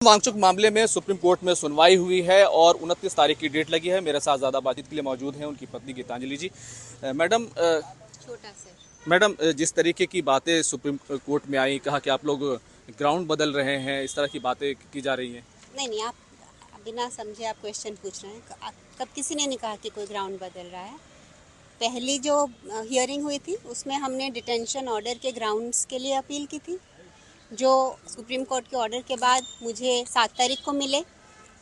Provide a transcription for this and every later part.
वांगचुक मामले में supreme court में सुनवाई हुई है और 29 तारीख की डेट लगी है। मेरे साथ ज़्यादा बातचीत के लिए मौजूद हैं उनकी पत्नी गीतांजलि जी। मैडम छोटा सर। मैडम जिस तरीके की बातें सुप्रीम कोर्ट में आई, कहा कि आप लोग ग्राउंड बदल रहे हैं, इस तरह की बातें की जा रही हैं। नहीं, आप बिना समझे आप क्वेश्चन पूछ रहे हैं। कब किसी ने नहीं कहा कि कोई ग्राउंड बदल रहा है। पहली जो हियरिंग हुई थी उसमें हमने डिटेंशन ऑर्डर के ग्राउंड्स के लिए अपील की थी, जो सुप्रीम कोर्ट के ऑर्डर के बाद मुझे 7 तारीख को मिले।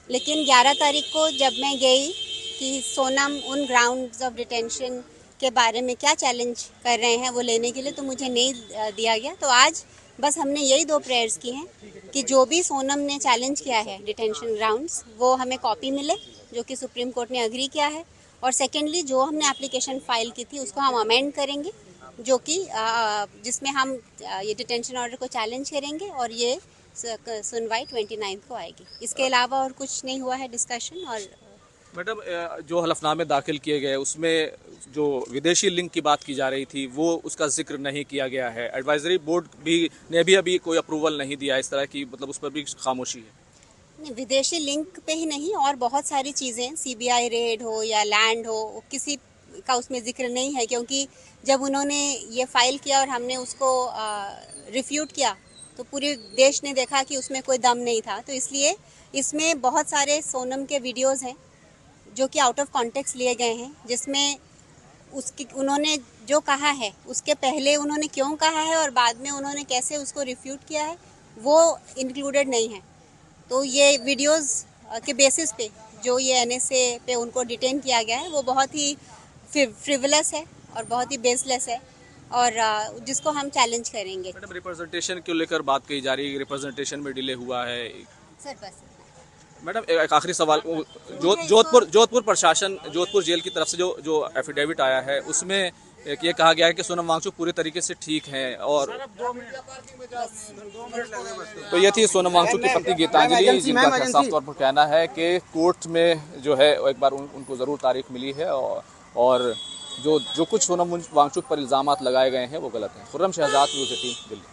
लेकिन 11 तारीख को जब मैं गई कि सोनम उन ग्राउंड्स ऑफ डिटेंशन के बारे में क्या चैलेंज कर रहे हैं वो लेने के लिए, तो मुझे नहीं दिया गया। तो आज बस हमने यही 2 प्रेयर्स की हैं कि जो भी सोनम ने चैलेंज किया है डिटेंशन ग्राउंड्स, वो हमें कॉपी मिले, जो कि सुप्रीम कोर्ट ने अग्री किया है। और सेकेंडली जो हमने एप्लीकेशन फाइल की थी उसको हम अमेंड करेंगे, जो कि जिसमें हम ये डिटेंशन ऑर्डर को चैलेंज करेंगे और ये सुनवाई 29 को आएगी। इसके अलावा और कुछ नहीं हुआ है डिस्कशन। और मैडम जो हलफनामे दाखिल किए गए उसमें जो विदेशी लिंक की बात की जा रही थी वो उसका जिक्र नहीं किया गया है। एडवाइजरी बोर्ड ने भी अभी कोई अप्रूवल नहीं दिया, इस तरह की मतलब उस पर भी खामोशी है। नहीं, विदेशी लिंक पे ही नहीं, और बहुत सारी चीज़ें, सीबीआई रेड हो या लैंड हो, किसी का उसमें जिक्र नहीं है। क्योंकि जब उन्होंने ये फाइल किया और हमने उसको रिफ्यूट किया तो पूरे देश ने देखा कि उसमें कोई दम नहीं था। तो इसलिए इसमें बहुत सारे सोनम के वीडियोस हैं जो कि आउट ऑफ कॉन्टेक्स्ट लिए गए हैं, जिसमें उसकी उन्होंने जो कहा है उसके पहले उन्होंने क्यों कहा है और बाद में उन्होंने कैसे उसको रिफ्यूट किया है वो इंक्लूडेड नहीं है। तो ये वीडियोस के बेसिस पे जो ये एनएसए पे उनको डिटेन किया गया है वो बहुत ही फ्रिवलस है और बहुत ही बेसलेस है, और जिसको हम चैलेंज करेंगे। मैडम रिप्रेजेंटेशन को लेकर बात कही जा रही है, रिप्रेजेंटेशन में डिले हुआ है। सर बस मैडम एक आखिरी सवाल, जोधपुर प्रशासन, जोधपुर जेल की तरफ से जो एफिडेविट आया है उसमें ये कहा गया है कि सोनम वांगचुक पूरी तरीके से ठीक हैं। और तो ये थी सोनम वांगचुक की पत्नी गीतांजलि, जिनका साफ तौर पर कहना है कि कोर्ट में जो है एक बार उनको ज़रूर तारीख मिली है और जो कुछ सोनम वांगचुक पर इल्ज़ामात लगाए गए हैं वो गलत हैं। खुर्रम शहजाद, न्यूज़ 18, दिल्ली।